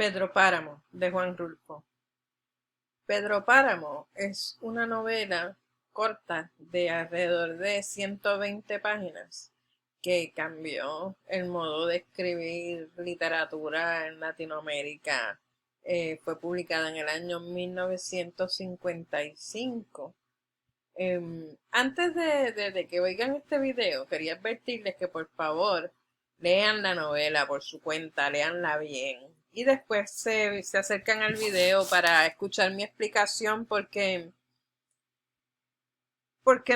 Pedro Páramo, de Juan Rulfo. Pedro Páramo es una novela corta de alrededor de 120 páginas que cambió el modo de escribir literatura en Latinoamérica. Fue publicada en el año 1955. Antes de que oigan este video, quería advertirles que por favor lean la novela por su cuenta, leanla bien. Y después se acercan al video para escuchar mi explicación porque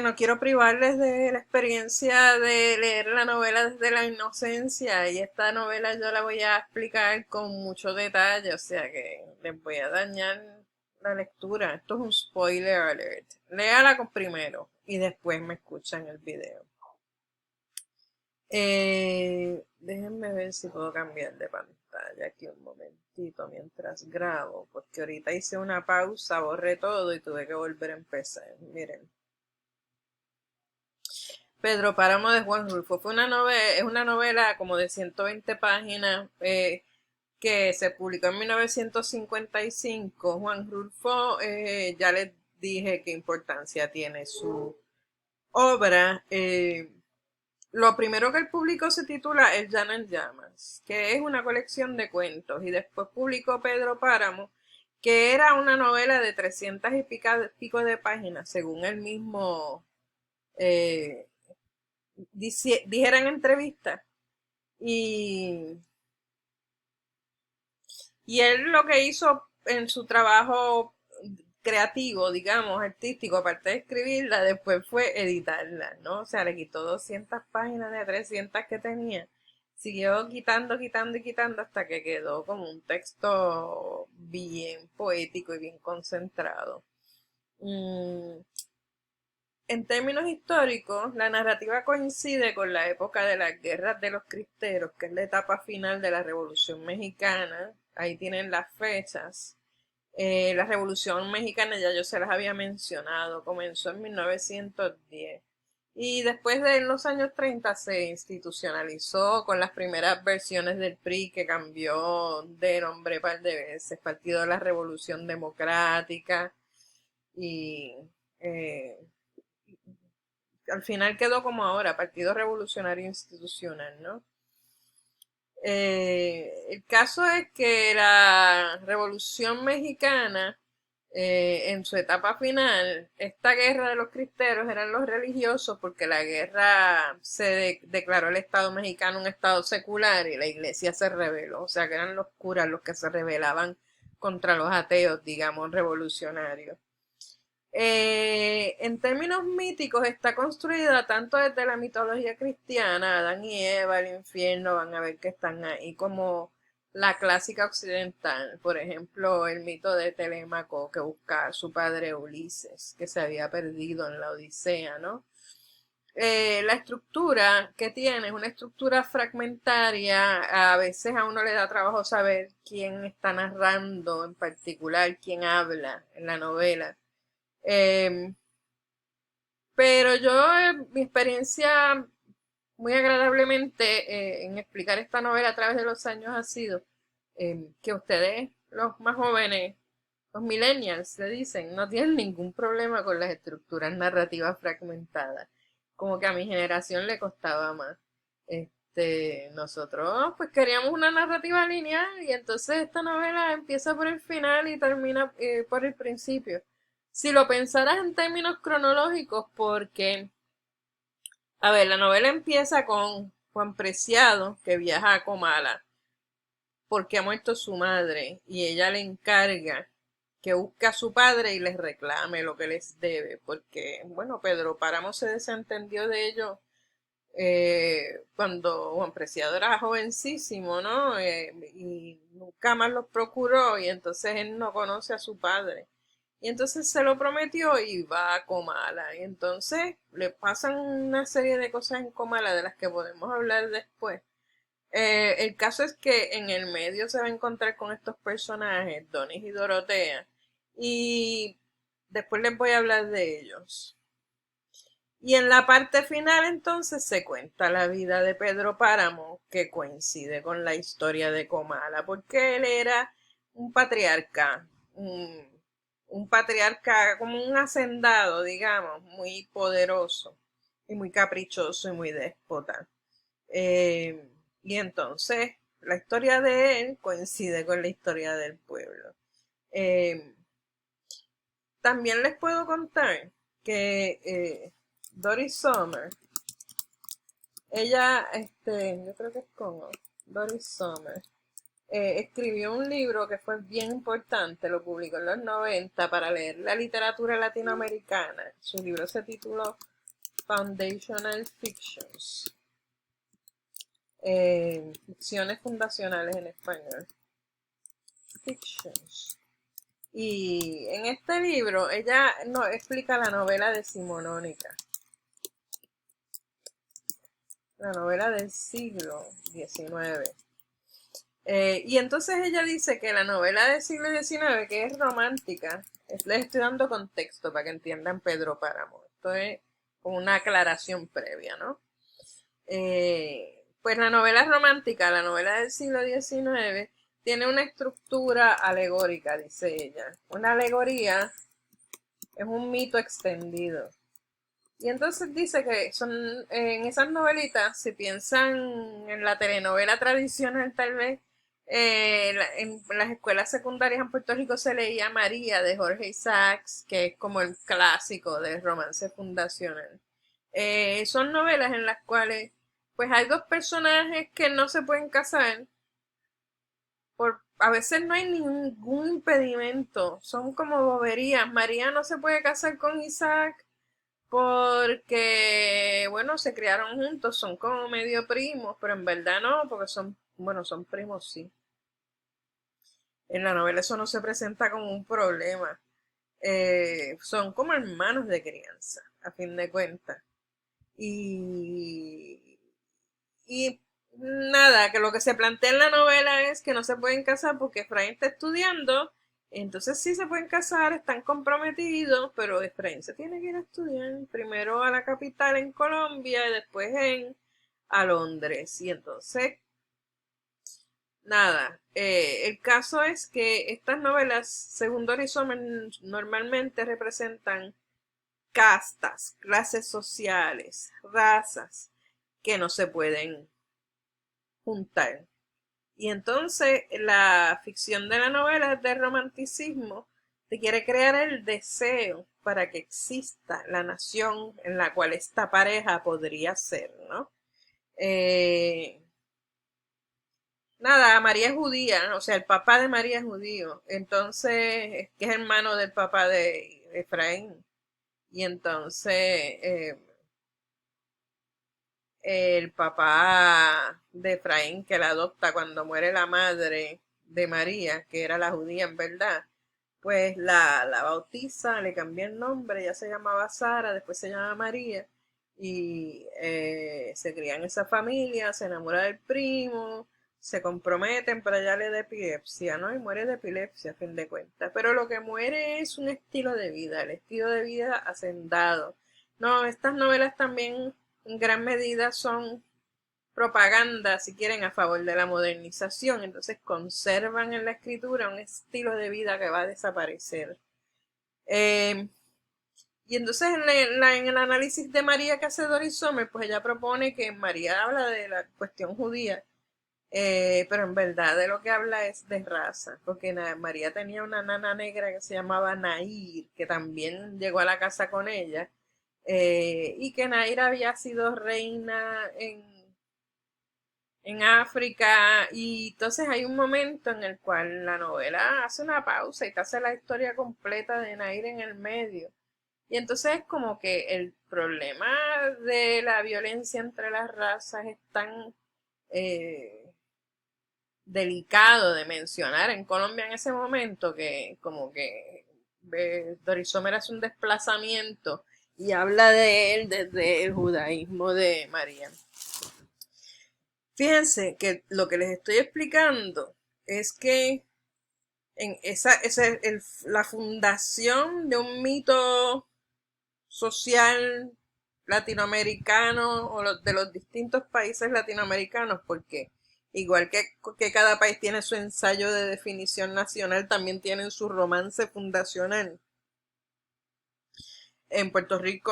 no quiero privarles de la experiencia de leer la novela desde la inocencia. Y esta novela yo la voy a explicar con mucho detalle, o sea que les voy a dañar la lectura. Esto es un spoiler alert. Léala con primero y después me escuchan el video. Déjenme ver si puedo cambiar de pantalla aquí un momentito mientras grabo, porque ahorita hice una pausa, borré todo y tuve que volver a empezar. Miren. Pedro Páramo de Juan Rulfo es una novela como de 120 páginas que se publicó en 1955. Juan Rulfo, ya les dije qué importancia tiene su obra. Lo primero que él publicó se titula El Llano en Llamas, que es una colección de cuentos, y después publicó Pedro Páramo, que era una novela de 300 y pico de páginas, según él mismo eh, dijera en entrevistas. Y, y él lo que hizo en su trabajo creativo, digamos, artístico, aparte de escribirla, después fue editarla, ¿no? O sea, le quitó 200 páginas de 300 que tenía. Siguió quitando, quitando y quitando hasta que quedó como un texto bien poético y bien concentrado. Mm, En términos históricos, la narrativa coincide con la época de las guerras de los cristeros, que es la etapa final de la Revolución Mexicana. Ahí tienen las fechas. La Revolución Mexicana, ya yo se las había mencionado, comenzó en 1910 y después de los años 30 se institucionalizó con las primeras versiones del PRI, que cambió de nombre un par de veces, Partido de la Revolución Democrática, y eh, al final quedó como ahora, Partido Revolucionario Institucional, ¿no? El caso es que la Revolución Mexicana, en su etapa final, esta guerra de los cristeros eran los religiosos, porque la guerra declaró el Estado mexicano un Estado secular y la iglesia se rebeló, o sea que eran los curas los que se rebelaban contra los ateos, digamos, revolucionarios. En términos míticos está construida tanto desde la mitología cristiana, Adán y Eva, el infierno, van a ver que están ahí, como la clásica occidental, por ejemplo, el mito de Telémaco que busca a su padre Ulises, que se había perdido en la Odisea, ¿no? La estructura que tiene es una estructura fragmentaria, a veces a uno le da trabajo saber quién está narrando en particular, quién habla en la novela. Em, pero yo, mi experiencia muy agradablemente en explicar esta novela a través de los años ha sido que ustedes, los más jóvenes, los millennials, se dicen, no tienen ningún problema con las estructuras narrativas fragmentadas. Como que a mi generación le costaba más. Nosotros pues queríamos una narrativa lineal, y entonces esta novela empieza por el final y termina por el principio. Si lo pensaras en términos cronológicos, porque, a ver, la novela empieza con Juan Preciado, que viaja a Comala porque ha muerto su madre, y ella le encarga que busque a su padre y les reclame lo que les debe, porque, bueno, Pedro Páramo se desentendió de ellos cuando Juan Preciado era jovencísimo, ¿no? Y nunca más los procuró, y entonces él no conoce a su padre. Y entonces se lo prometió y va a Comala. Y entonces le pasan una serie de cosas en Comala de las que podemos hablar después. El caso es que en el medio se va a encontrar con estos personajes, Donis y Dorotea, y después les voy a hablar de ellos. Y en la parte final entonces se cuenta la vida de Pedro Páramo, que coincide con la historia de Comala, porque él era un patriarca, un patriarca como un hacendado, digamos, muy poderoso y muy caprichoso y muy déspota. Eh, y entonces la historia de él coincide con la historia del pueblo. Eh, También les puedo contar que Doris Sommer, ella, yo creo que es como Doris Sommer, escribió un libro que fue bien importante, lo publicó en los 90 para leer la literatura latinoamericana. Su libro se tituló Foundational Fictions, ficciones fundacionales en español. Fictions. Y en este libro ella nos explica la novela decimonónica, la novela del siglo XIX. Y entonces ella dice que la novela del siglo XIX, que es romántica, les estoy dando contexto para que entiendan Pedro Páramo. Esto es como una aclaración previa, ¿no? Pues la novela romántica, la novela del siglo XIX, tiene una estructura alegórica, dice ella. Una alegoría es un mito extendido. Y entonces dice que son en esas novelitas, si piensan en la telenovela tradicional tal vez, en las escuelas secundarias en Puerto Rico se leía María de Jorge Isaacs, que es como el clásico del romance fundacional. Son novelas en las cuales pues hay dos personajes que no se pueden casar, a veces no hay ningún impedimento, son como boberías. María no se puede casar con Isaac porque, bueno, se criaron juntos, son como medio primos, pero en verdad no, porque son, bueno, son primos, sí. En la novela eso no se presenta como un problema. Son como hermanos de crianza, a fin de cuentas. Y, y nada, que lo que se plantea en la novela es que no se pueden casar porque Efraín está estudiando. Entonces sí se pueden casar, están comprometidos, pero Efraín se tiene que ir a estudiar primero a la capital en Colombia y después a Londres. Y entonces, nada, el caso es que estas novelas, según Doris Sommer, normalmente representan castas, clases sociales, razas que no se pueden juntar. Y entonces la ficción de la novela es de romanticismo, te quiere crear el deseo para que exista la nación en la cual esta pareja podría ser, ¿no? Eh, Nada, María es judía, o sea, el papá de María es judío, entonces, que es hermano del papá de Efraín. Y entonces, el papá de Efraín, que la adopta cuando muere la madre de María, que era la judía en verdad, pues la bautiza, le cambia el nombre, ya se llamaba Sara, después se llama María, y se cría en esa familia, se enamora del primo, se comprometen, pero ella le da epilepsia, ¿no? Y muere de epilepsia, a fin de cuentas. Pero lo que muere es un estilo de vida, el estilo de vida hacendado. No, estas novelas también en gran medida son propaganda, si quieren, a favor de la modernización. Entonces conservan en la escritura un estilo de vida que va a desaparecer. Eh, y entonces en el análisis de María que hace Doris Sommer, pues ella propone que María habla de la cuestión judía, pero en verdad de lo que habla es de raza, porque María tenía una nana negra que se llamaba Nair, que también llegó a la casa con ella, y que Nair había sido reina en África, y entonces hay un momento en el cual la novela hace una pausa y te hace la historia completa de Nair en el medio. Y entonces es como que el problema de la violencia entre las razas es tan eh, delicado de mencionar en Colombia en ese momento que como que Doris Sommer hace un desplazamiento y habla de él desde el judaísmo de María. Fíjense que lo que les estoy explicando es que en la fundación de un mito social latinoamericano o de los distintos países latinoamericanos, porque Igual que cada país tiene su ensayo de definición nacional, también tienen su romance fundacional. En Puerto Rico,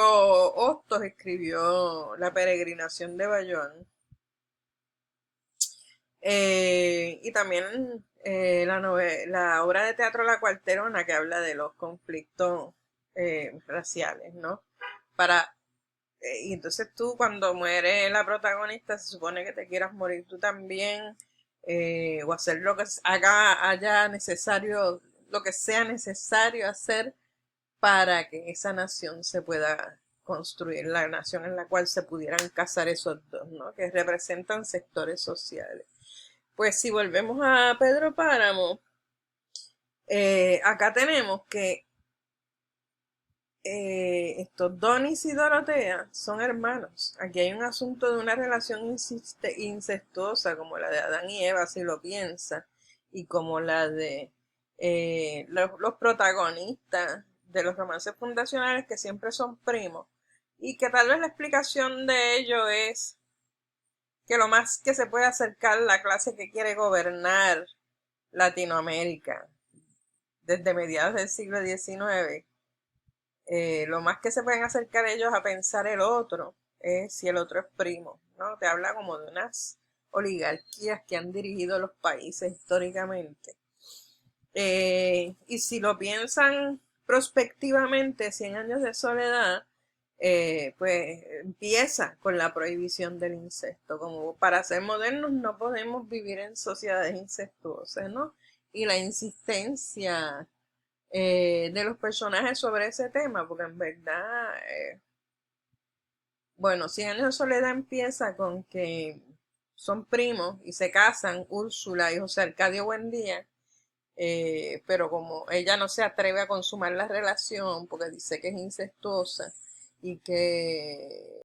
Hostos escribió La peregrinación de Bayón. Y también la obra de teatro La Cuarterona, que habla de los conflictos raciales, ¿no? Para, y entonces tú, cuando muere la protagonista, se supone que te quieras morir tú también, o hacer lo que haya necesario, lo que sea necesario hacer para que esa nación se pueda construir, la nación en la cual se pudieran casar esos dos, ¿no? Que representan sectores sociales. Pues si volvemos a Pedro Páramo, acá tenemos que estos Donis y Dorotea son hermanos. Aquí hay un asunto de una relación incestuosa, como la de Adán y Eva, si lo piensa, y como la de los protagonistas de los romances fundacionales, que siempre son primos, y que tal vez la explicación de ello es que lo más que se puede acercar la clase que quiere gobernar Latinoamérica desde mediados del siglo XIX, lo más que se pueden acercar ellos a pensar el otro es si el otro es primo, ¿no? Te habla como de unas oligarquías que han dirigido los países históricamente. Y si lo piensan prospectivamente, 100 años de soledad, pues empieza con la prohibición del incesto. Como para ser modernos no podemos vivir en sociedades incestuosas, ¿no? Y la insistencia de los personajes sobre ese tema, porque en verdad, bueno, Cien años de soledad empieza con que son primos y se casan Úrsula y José Arcadio Buendía, pero como ella no se atreve a consumar la relación porque dice que es incestuosa y que